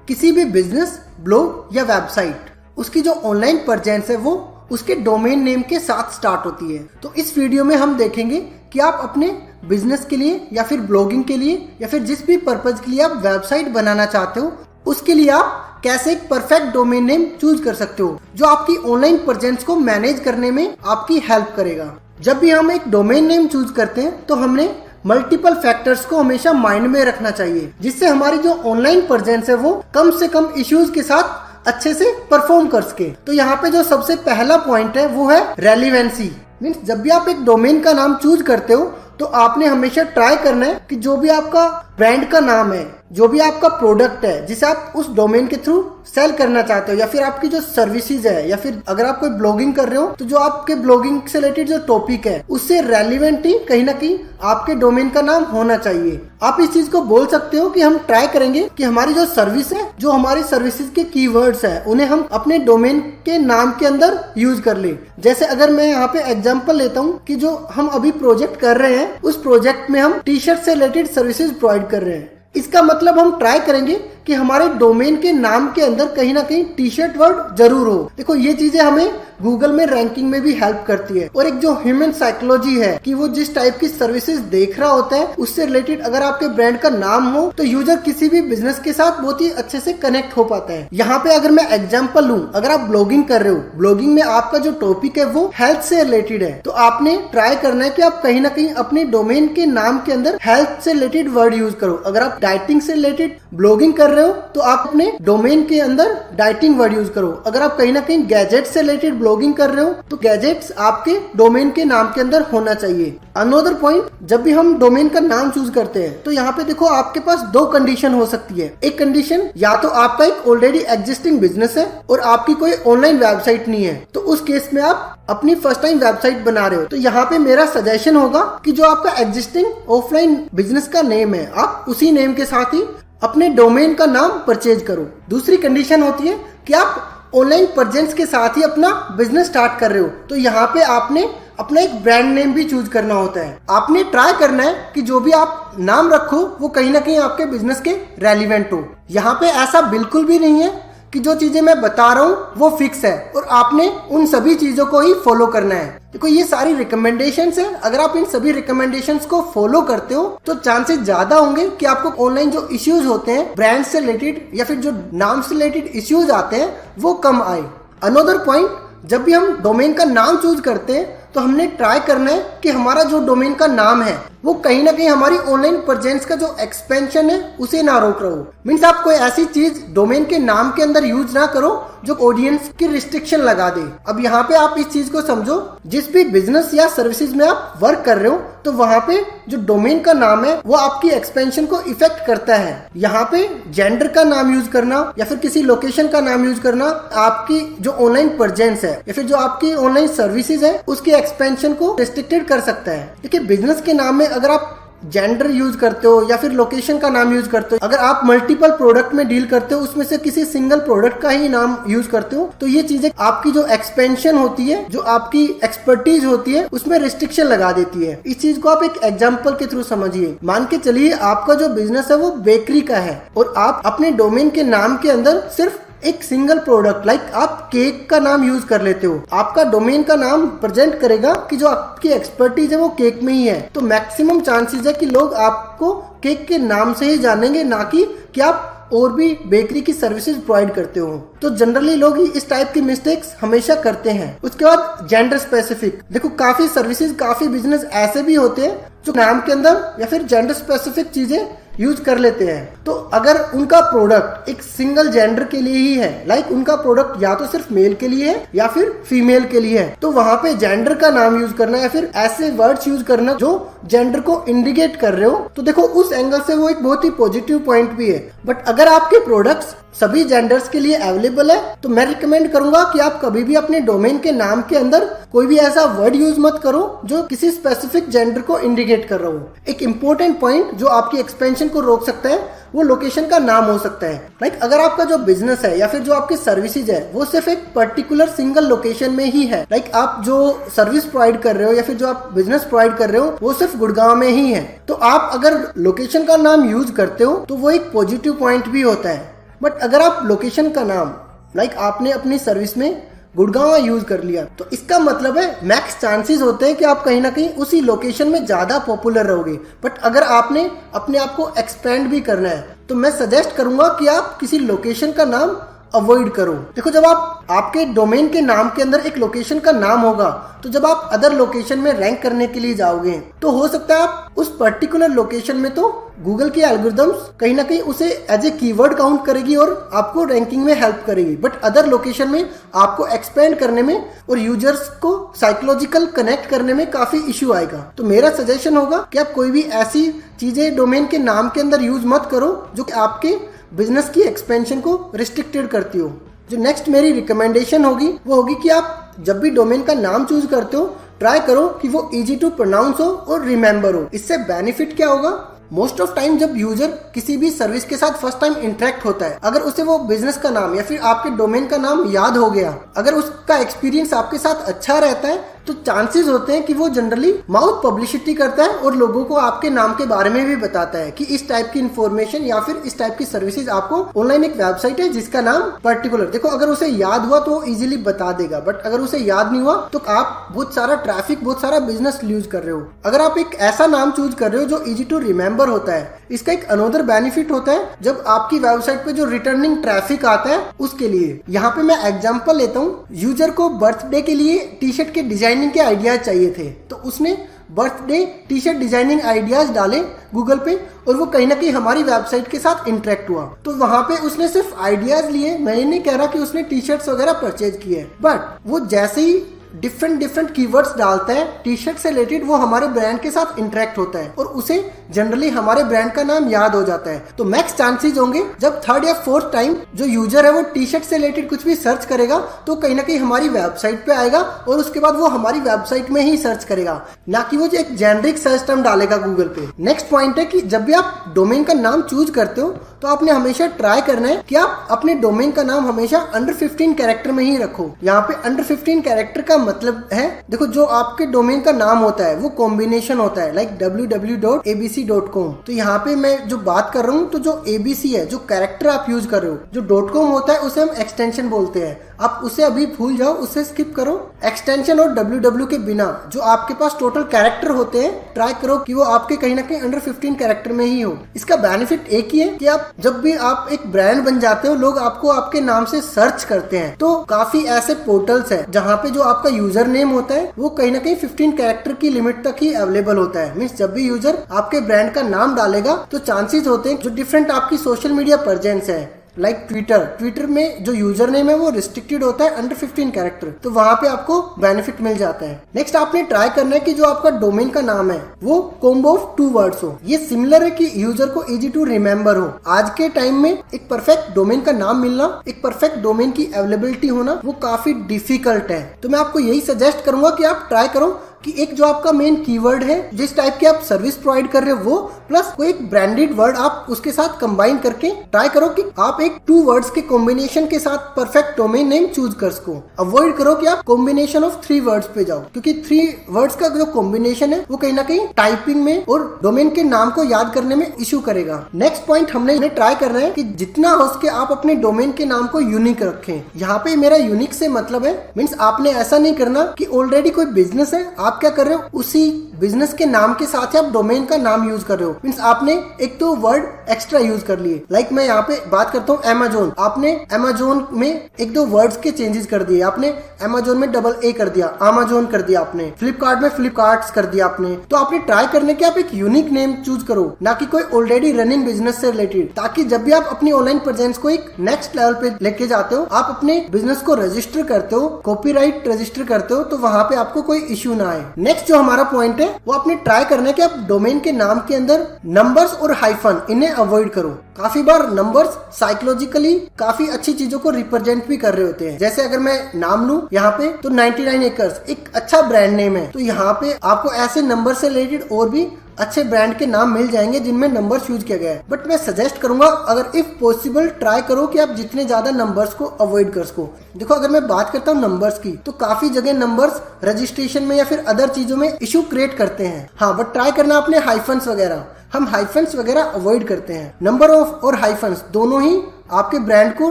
किसी भी business, blog या वेबसाइट, उसकी जो ऑनलाइन प्रेजेंस है वो उसके डोमेन नेम के साथ स्टार्ट होती है। तो इस वीडियो में हम देखेंगे कि आप अपने बिजनेस के लिए या फिर ब्लॉगिंग के लिए या फिर जिस भी पर्पज के लिए आप वेबसाइट बनाना चाहते हो उसके लिए आप कैसे एक परफेक्ट डोमेन नेम चूज कर सकते हो जो आपकी ऑनलाइन प्रेजेंस को मैनेज करने में आपकी हेल्प करेगा। जब भी हम एक डोमेन नेम चूज करते हैं तो हमने मल्टीपल फैक्टर्स को हमेशा माइंड में रखना चाहिए, जिससे हमारी जो ऑनलाइन प्रेजेंस है वो कम से कम इश्यूज के साथ अच्छे से परफॉर्म कर सके। तो यहाँ पे जो सबसे पहला पॉइंट है वो है रेलिवेंसी। मीन्स जब भी आप एक डोमेन का नाम चूज करते हो तो आपने हमेशा ट्राई करना है कि जो भी आपका ब्रांड का नाम है, जो भी आपका प्रोडक्ट है जिसे आप उस डोमेन के थ्रू सेल करना चाहते हो, या फिर आपकी जो सर्विसेज है, या फिर अगर आप कोई ब्लॉगिंग कर रहे हो तो जो आपके ब्लॉगिंग से रिलेटेड जो टॉपिक है उससे रेलिवेंट ही कहीं ना कहीं आपके डोमेन का नाम होना चाहिए। आप इस चीज को बोल सकते हो कि हम ट्राई करेंगे कि हमारी जो सर्विस है, जो हमारी सर्विसेज के कीवर्ड्स है, उन्हें हम अपने डोमेन के नाम के अंदर यूज कर ले। जैसे अगर मैं यहाँ पे एग्जांपल लेता हूँ कि जो हम अभी प्रोजेक्ट कर रहे हैं उस प्रोजेक्ट में हम टी शर्ट से रिलेटेड सर्विसेज प्रोवाइड कर रहे हैं। इसका मतलब हम ट्राई करेंगे कि हमारे डोमेन के नाम के अंदर कहीं ना कहीं टी शर्ट वर्ड जरूर हो। देखो ये चीजें हमें गूगल में रैंकिंग में भी हेल्प करती है। और एक जो ह्यूमन साइकोलॉजी है कि वो जिस टाइप की सर्विसेज देख रहा होता है उससे रिलेटेड अगर आपके ब्रांड का नाम हो तो यूजर किसी भी बिजनेस के साथ बहुत ही अच्छे से कनेक्ट हो पाता है। यहाँ पे अगर मैं एग्जांपल लूं, अगर आप ब्लॉगिंग कर रहे हो, ब्लॉगिंग में आपका जो टॉपिक है वो हेल्थ से रिलेटेड है, तो आपने ट्राई करना है कि आप कहीं ना कहीं अपने डोमेन के नाम के अंदर हेल्थ से रिलेटेड वर्ड यूज करो। अगर आप डाइटिंग से रिलेटेड ब्लॉगिंग कर रहे हो तो आप अपने डोमेन के अंदर डाइटिंग वर्ड यूज करो। अगर आप कहीं ना कहीं गैजेट से रिलेटेड ब्लॉगिंग कर रहे हो तो गैजेट्स आपके डोमेन के नाम के अंदर होना चाहिए। अनदर पॉइंट, जब भी हम डोमेन का नाम चूज करते हैं तो यहाँ पे देखो आपके पास दो कंडीशन हो सकती है। एक कंडीशन, या तो आपका एक ऑलरेडी एग्जिस्टिंग बिजनेस है और आपकी कोई ऑनलाइन वेबसाइट नहीं है, तो उस केस में आप अपनी फर्स्ट टाइम वेबसाइट बना रहे हो, तो यहाँ पे मेरा सजेशन होगा कि जो आपका एग्जिस्टिंग ऑफलाइन बिजनेस का नेम है आप उसी नेम के साथ ही अपने डोमेन का नाम परचेज करो। दूसरी कंडीशन होती है कि आप ऑनलाइन प्रेजेंस के साथ ही अपना बिजनेस स्टार्ट कर रहे हो, तो यहाँ पे आपने अपना एक ब्रांड नेम भी चूज करना होता है। आपने ट्राई करना है कि जो भी आप नाम रखो वो कहीं ना कहीं आपके बिजनेस के रेलिवेंट हो। यहाँ पे ऐसा बिल्कुल भी नहीं है कि जो चीजें मैं बता रहा हूँ वो फिक्स है और आपने उन सभी चीजों को ही फॉलो करना है। देखो ये सारी रिकमेंडेशंस है, अगर आप इन सभी रिकमेंडेशंस को फॉलो करते हो तो चांसेस ज्यादा होंगे कि आपको ऑनलाइन जो इश्यूज होते हैं ब्रांड से रिलेटेड या फिर जो नाम से रिलेटेड इश्यूज आते हैं वो कम आए। अनदर पॉइंट, जब भी हम डोमेन का नाम चूज करते हैं तो हमने ट्राई करना है कि हमारा जो डोमेन का नाम है वो कहीं ना कहीं हमारी ऑनलाइन प्रेजेंस का जो एक्सपेंशन है उसे ना रोक रहा हो। मीन्स आप कोई ऐसी चीज डोमेन के नाम के अंदर यूज ना करो जो ऑडियंस की रिस्ट्रिक्शन लगा दे। अब यहाँ पे आप इस चीज को समझो, जिस भी बिजनेस या सर्विसेज में आप वर्क कर रहे हो तो वहाँ पे जो डोमेन का नाम है वो आपकी एक्सपेंशन को इफेक्ट करता है। यहाँ पे जेंडर का नाम यूज करना या फिर किसी लोकेशन का नाम यूज करना आपकी जो ऑनलाइन प्रेजेंस है या फिर जो आपकी ऑनलाइन सर्विसेज है उसकी एक्सपेंशन को रिस्ट्रिक्टेड कर सकता है। देखिए बिजनेस के नाम में अगर आप जेंडर यूज करते हो या फिर लोकेशन का नाम यूज करते हो, अगर आप मल्टीपल प्रोडक्ट में डील करते हो उसमें से किसी सिंगल प्रोडक्ट का ही नाम यूज करते हो, तो ये चीजें आपकी जो एक्सपेंशन होती है, जो आपकी एक्सपर्टीज होती है उसमें रिस्ट्रिक्शन लगा देती है। इस चीज को आप एक एग्जांपल के थ्रू समझिए। मान के चलिए आपका जो बिजनेस है वो बेकरी का है और आप अपने डोमेन के नाम के अंदर सिर्फ एक सिंगल प्रोडक्ट लाइक आप केक का नाम यूज कर लेते हो। आपका डोमेन का नाम प्रेजेंट करेगा कि जो आपकी एक्सपर्टीज है वो केक में ही है, तो मैक्सिमम चांसेस है कि लोग आपको केक के नाम से ही जानेंगे, ना कि आप और भी बेकरी की सर्विसेज प्रोवाइड करते हो। तो जनरली लोग इस टाइप की मिस्टेक्स हमेशा करते हैं। उसके बाद जेंडर स्पेसिफिक, देखो काफी सर्विसेज, काफी बिजनेस ऐसे भी होते हैं जो नाम के अंदर या फिर जेंडर स्पेसिफिक चीजें यूज कर लेते हैं। तो अगर उनका प्रोडक्ट एक सिंगल जेंडर के लिए ही है, लाइक उनका प्रोडक्ट या तो सिर्फ मेल के लिए है या फिर फीमेल के लिए है, तो वहां पे जेंडर का नाम यूज करना या फिर ऐसे वर्ड्स यूज करना जो जेंडर को इंडिकेट कर रहे हो, तो देखो उस एंगल से वो एक बहुत ही पॉजिटिव पॉइंट भी है। बट अगर आपके प्रोडक्ट्स सभी जेंडर्स के लिए अवेलेबल है तो मैं रिकमेंड करूंगा कि आप कभी भी अपने डोमेन के नाम के अंदर कोई भी ऐसा वर्ड यूज मत करो जो किसी स्पेसिफिक जेंडर को इंडिकेट कर रहा हो। एक इंपॉर्टेंट पॉइंट जो आपकी एक्सपेंशन को रोक सकता है वो लोकेशन का नाम हो सकता है। लाइक अगर आपका जो बिजनेस है या फिर जो आपकी सर्विसेज है वो सिर्फ एक पर्टिकुलर सिंगल लोकेशन में ही है, लाइक आप जो सर्विस प्रोवाइड कर रहे हो या फिर जो आप बिजनेस प्रोवाइड कर रहे हो वो सिर्फ गुड़गांव में ही है, तो आप अगर लोकेशन का नाम यूज करते हो तो वो एक पॉजिटिव पॉइंट भी होता है। बट अगर आप लोकेशन का नाम लाइक आपने अपनी सर्विस में गुड़गांव यूज कर लिया तो इसका मतलब है मैक्स चांसेस होते हैं कि आप कहीं ना कहीं उसी लोकेशन में ज्यादा पॉपुलर रहोगे। बट अगर आपने अपने आप को एक्सपेंड भी करना है तो मैं सजेस्ट करूंगा कि आप किसी लोकेशन का नाम अवॉइड करो। देखो, जब आप आपके डोमेन के नाम के अंदर एक लोकेशन का नाम होगा तो जब आप अदर लोकेशन में रैंक करने के लिए जाओगे तो हो सकता है आप उस पर्टिकुलर लोकेशन में तो गूगल की एल्गोरिथम्स कहीं ना कहीं उसे एज ए कीवर्ड काउंट करेगी और आपको रैंकिंग में हेल्प करेगी, बट अदर लोकेशन में आपको एक्सपेंड करने में और यूजर्स को साइकोलॉजिकल कनेक्ट करने में काफी इश्यू आएगा। तो मेरा सजेशन होगा कि आप कोई भी ऐसी चीजें डोमेन के नाम के अंदर यूज मत करो जो कि आपके बिजनेस की एक्सपेंशन को रिस्ट्रिक्टेड करती हो। जो नेक्स्ट मेरी रिकमेंडेशन होगी वो होगी कि आप जब भी डोमेन का नाम चूज करते हो ट्राई करो कि वो इजी टू प्रोनाउंस हो और रिमेंबर हो। इससे बेनिफिट क्या होगा, मोस्ट ऑफ टाइम जब यूजर किसी भी सर्विस के साथ फर्स्ट टाइम इंटरेक्ट होता है, अगर उसे वो बिजनेस का नाम या फिर आपके डोमेन का नाम याद हो गया, अगर उसका एक्सपीरियंस आपके साथ अच्छा रहता है तो चांसेस होते हैं कि वो जनरली माउथ पब्लिसिटी करता है और लोगों को आपके नाम के बारे में भी बताता है कि इस टाइप की इंफॉर्मेशन या फिर इस टाइप की सर्विसेज आपको ऑनलाइन एक वेबसाइट है जिसका नाम पर्टिकुलर। देखो, अगर उसे याद हुआ तो वो इजीली बता देगा, बट अगर उसे याद नहीं हुआ तो आप बहुत सारा ट्रैफिक, बहुत सारा बिजनेस लूज कर रहे हो। अगर आप एक ऐसा नाम चूज कर रहे हो जो इजी टू रिमेंबर होता है, इसका एक अनदर बेनिफिट होता है जब आपकी वेबसाइट पे जो रिटर्निंग ट्रैफिक आता है उसके लिए। यहाँ पे मैं एग्जांपल लेता हूँ, यूजर को बर्थडे के लिए टी शर्ट के डिजाइनिंग के आइडियाज चाहिए थे तो उसने birthday T shirt designing ideas डाले गूगल पे और वो कहीं ना कहीं हमारी वेबसाइट के साथ इंटरेक्ट हुआ। तो वहां पे उसने सिर्फ आइडियाज लिए, मैं ये नहीं कह रहा कि उसने टी शर्ट्स वगैरह परचेज किए, बट वो जैसे ही डिफरेंट कीवर्ड्स डालता है टी शर्ट से रिलेटेड, वो हमारे ब्रांड के साथ इंटरेक्ट होता है और उसे जनरली हमारे ब्रांड का नाम याद हो जाता है। तो मैक्स चांसेस होंगे जब थर्ड या फोर्थ टाइम जो यूजर है वो टी शर्ट से रिलेटेड कुछ भी सर्च करेगा तो कहीं ना कहीं हमारी वेबसाइट पे आएगा और उसके बाद वो हमारी वेबसाइट में ही सर्च करेगा, ना कि वो जो एक जेनरिक सर्च टर्म डालेगा गूगल पे। नेक्स्ट पॉइंट है कि जब भी आप डोमेन का नाम चूज करते हो तो आपने हमेशा ट्राई करना है कि आप अपने डोमेन का नाम हमेशा अंडर 15 कैरेक्टर में ही रखो। यहाँ पे अंडर 15 कैरेक्टर का मतलब है, देखो, जो आपके डोमेन का नाम होता है वो कॉम्बिनेशन होता है, लाइक www.abc.com। तो यहाँ पे मैं जो बात कर रहा हूँ तो जो ABC है, जो कैरेक्टर आप यूज कर रहे हो, जो .com होता है उसे हम एक्सटेंशन बोलते हैं, आप उसे अभी भूल जाओ, उससे स्किप करो। एक्सटेंशन और www के बिना जो आपके पास टोटल कैरेक्टर होते हैं ट्राई करो कि वो आपके कहीं ना कहीं अंडर 15 कैरेक्टर में ही हो। इसका बेनिफिट एक ही है कि आप जब भी आप एक ब्रांड बन जाते हो लोग आपको आपके नाम से सर्च करते हैं। तो काफी ऐसे पोर्टल्स है जहाँ पे जो आपका यूजर नेम होता है वो कहीं ना कहीं 15 कैरेक्टर की लिमिट तक ही अवेलेबल होता है। मींस जब भी यूजर आपके ब्रांड का नाम डालेगा तो चांसेस होते हैं जो डिफरेंट आपकी सोशल मीडिया प्रेजेंस है, लाइक ट्विटर में जो यूजर नेम है वो रिस्ट्रिक्टेड होता है अंडर 15 कैरेक्टर, तो वहां पे आपको बेनिफिट मिल जाता है। नेक्स्ट आपने ट्राई करना है कि जो आपका डोमेन का नाम है वो कॉम्बो ऑफ 2 वर्ड्स हो। ये सिमिलर है कि यूजर को इजी टू रिमेंबर हो। आज के टाइम में एक परफेक्ट डोमेन का नाम मिलना, एक परफेक्ट डोमेन की अवेलेबिलिटी होना वो काफी डिफिकल्ट है। तो मैं आपको यही सजेस्ट करूंगा कि आप ट्राई करो कि एक जो आपका मेन कीवर्ड है, जिस टाइप की आप सर्विस प्रोवाइड कर रहे हो वो, प्लस कोई एक ब्रांडेड वर्ड आप उसके साथ कंबाइन करके ट्राई करो कि आप एक 2 वर्ड्स के कॉम्बिनेशन के साथ परफेक्ट डोमेन नेम चूज कर सको। अवॉइड करो कि आप कॉम्बिनेशन ऑफ 3 वर्ड्स पे जाओ, क्योंकि 3 वर्ड्स का जो कॉम्बिनेशन है वो कहीं ना कहीं टाइपिंग में और डोमेन के नाम को याद करने में इश्यू करेगा। नेक्स्ट पॉइंट हमने ट्राई करना है कि जितना हो सके आप अपने डोमेन के नाम को यूनिक रखें। यहाँ पे मेरा यूनिक से मतलब है, मीन्स आपने ऐसा नहीं करना कि ऑलरेडी कोई बिजनेस है, आप क्या कर रहे हो उसी बिजनेस के नाम के साथ ही आप डोमेन का नाम यूज कर रहे हो। मींस आपने एक तो वर्ड एक्स्ट्रा यूज कर लिए, लाइक मैं यहाँ पे बात करता हूँ अमेजोन, आपने अमेजोन में 1-2 वर्ड्स के चेंजेस कर दिए, आपने अमेजोन में AA कर दिया, अमेजोन कर दिया, आपने फ्लिपकार्ट में फ्लिपकार्ट्स कर दिया आपने। तो आपने ट्राई करने के आप एक यूनिक नेम चूज करो, ना कि कोई ऑलरेडी रनिंग बिजनेस से रिलेटेड, ताकि जब भी आप अपनी ऑनलाइन प्रेजेंस को एक नेक्स्ट लेवल पे लेके जाते हो, आप अपने बिजनेस को रजिस्टर करते हो, कॉपीराइट रजिस्टर करते हो, तो वहां पे आपको कोई इश्यू ना आए। नेक्स्ट जो हमारा पॉइंट है वो आपने ट्राई करना है कि आप डोमेन के नाम के अंदर नंबर्स और हाइफन इन्हें अवॉइड करो। काफी बार नंबर्स साइकोलॉजिकली काफी अच्छी चीजों को रिप्रेजेंट भी कर रहे होते हैं। जैसे अगर मैं नाम लूं यहाँ पे तो 99 एकर्स एक अच्छा ब्रांड नेम है, तो यहाँ पे आपको ऐसे नंबर से रिलेटेड और भी अच्छे ब्रांड के नाम मिल जाएंगे जिनमें नंबर्स यूज किया गया है। बट मैं सजेस्ट करूंगा अगर इफ पॉसिबल ट्राई करो कि आप जितने ज्यादा नंबर्स को अवॉइड कर सको। देखो, अगर मैं बात करता हूँ नंबर्स की तो काफी जगह नंबर्स रजिस्ट्रेशन में या फिर अदर चीजों में इशू क्रिएट करते हैं। हाँ, बट ट्राई करना अपने हाइफन्स वगैरह, हम हाइफन्स वगैरह अवॉइड करते हैं। नंबर ऑफ और हाइफन्स दोनों ही आपके ब्रांड को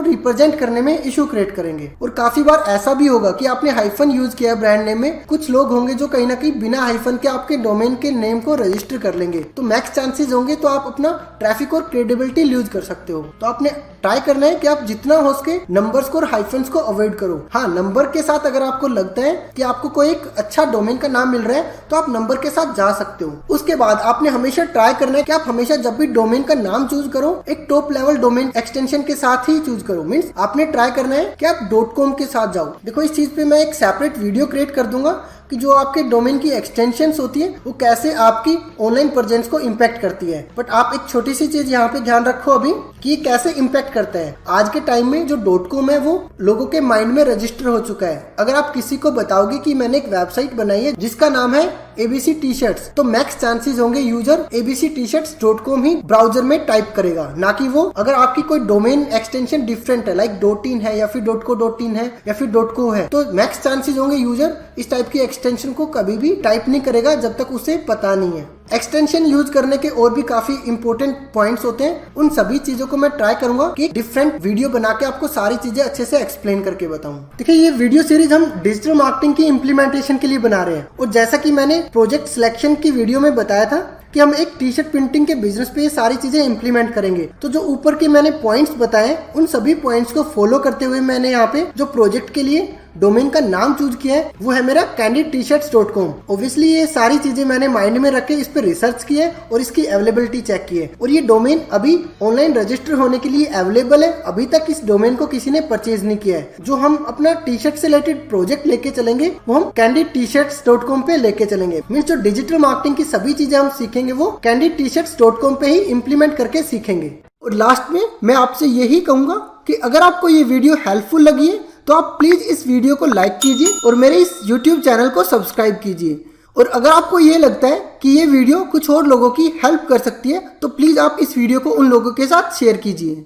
रिप्रेजेंट करने में इशू क्रिएट करेंगे। और काफी बार ऐसा भी होगा कि आपने हाइफन यूज किया ब्रांड नेम में, कुछ लोग होंगे जो कहीं ना कहीं बिना हाइफन के आपके डोमेन के नेम को रजिस्टर कर लेंगे, तो मैक्स चांसेस होंगे तो आप अपना ट्रैफिक और क्रेडिबिलिटी लूज कर सकते हो। तो आपने ट्राई करना है कि आप जितना हो सके नंबर्स को और हाइफन्स को अवॉइड करो। हाँ, नंबर के साथ अगर आपको लगता है कि आपको कोई एक अच्छा डोमेन का नाम मिल रहा है तो आप नंबर के साथ जा सकते हो। उसके बाद आपने हमेशा ट्राई करना है कि आप हमेशा जब भी डोमेन का नाम चूज करो एक टॉप लेवल डोमेन एक्सटेंशन के साथ ही चूज करो। मींस आपने ट्राई करना है कि आप .com के साथ जाओ। देखो, इस चीज पे मैं एक सेपरेट वीडियो क्रिएट कर दूंगा कि जो आपके डोमेन की एक्सटेंशंस होती है वो कैसे आपकी ऑनलाइन प्रेजेंस को इम्पैक्ट करती है। बट आप एक छोटी सी चीज यहाँ पे ध्यान रखो अभी कि ये कैसे इम्पैक्ट करता है। आज के टाइम में जो .com है वो लोगों के माइंड में रजिस्टर हो चुका है। अगर आप किसी को बताओगे कि मैंने एक वेबसाइट बनाई है जिसका नाम है ABC T-shirts, तो मैक्स चांसेस होंगे यूजर abctshirts.com ही ब्राउजर में टाइप करेगा, ना कि वो अगर आपकी कोई डोमेन एक्सटेंशन डिफरेंट है लाइक .in है या फिर .co.in है या फिर .co है, तो मैक्स चांसेस होंगे यूजर इस टाइप की एक्सटेंशन को कभी भी टाइप नहीं करेगा जब तक उसे पता नहीं है। एक्सटेंशन यूज करने के और भी काफी इंपॉर्टेंट पॉइंट्स होते हैं, उन सभी चीजों को मैं ट्राई करूंगा कि डिफरेंट वीडियो बना के आपको सारी चीजें अच्छे से एक्सप्लेन करके बताऊं। देखिए, ये वीडियो सीरीज हम डिजिटल मार्केटिंग की इम्प्लीमेंटेशन के लिए बना रहे हैं, और जैसा कि मैंने प्रोजेक्ट सिलेक्शन की वीडियो में बताया था कि हम एक टी-शर्ट प्रिंटिंग के बिजनेस पे ये सारी चीजें इंप्लीमेंट करेंगे। तो जो ऊपर के मैंने पॉइंट्स बताए उन सभी पॉइंट्स को फॉलो करते हुए मैंने यहाँ पे जो प्रोजेक्ट के लिए डोमेन का नाम चूज किया है वो है मेरा candidtshirts.com। ऑब्वियसली ये सारी चीजें मैंने माइंड में रख के इस पे रिसर्च की है और इसकी अवेलेबिलिटी चेक की है, और ये डोमेन अभी ऑनलाइन रजिस्टर होने के लिए अवेलेबल है। अभी तक इस डोमेन को किसी ने परचेज नहीं किया है। जो हम अपना टी-शर्ट से रिलेटेड प्रोजेक्ट लेके चलेंगे वो हम candidtshirts.com पे लेके चलेंगे। मीन्स जो डिजिटल मार्केटिंग की सभी चीजें हम सीखेंगे वो candidtshirts.com पे ही इम्प्लीमेंट करके सीखेंगे। और लास्ट में मैं आपसे यही कहूंगा कि अगर आपको ये वीडियो हेल्पफुल लगी है तो आप प्लीज इस वीडियो को लाइक कीजिए और मेरे इस YouTube चैनल को सब्सक्राइब कीजिए। और अगर आपको ये लगता है कि ये वीडियो कुछ और लोगों की हेल्प कर सकती है तो प्लीज आप इस वीडियो को उन लोगों के साथ शेयर कीजिए।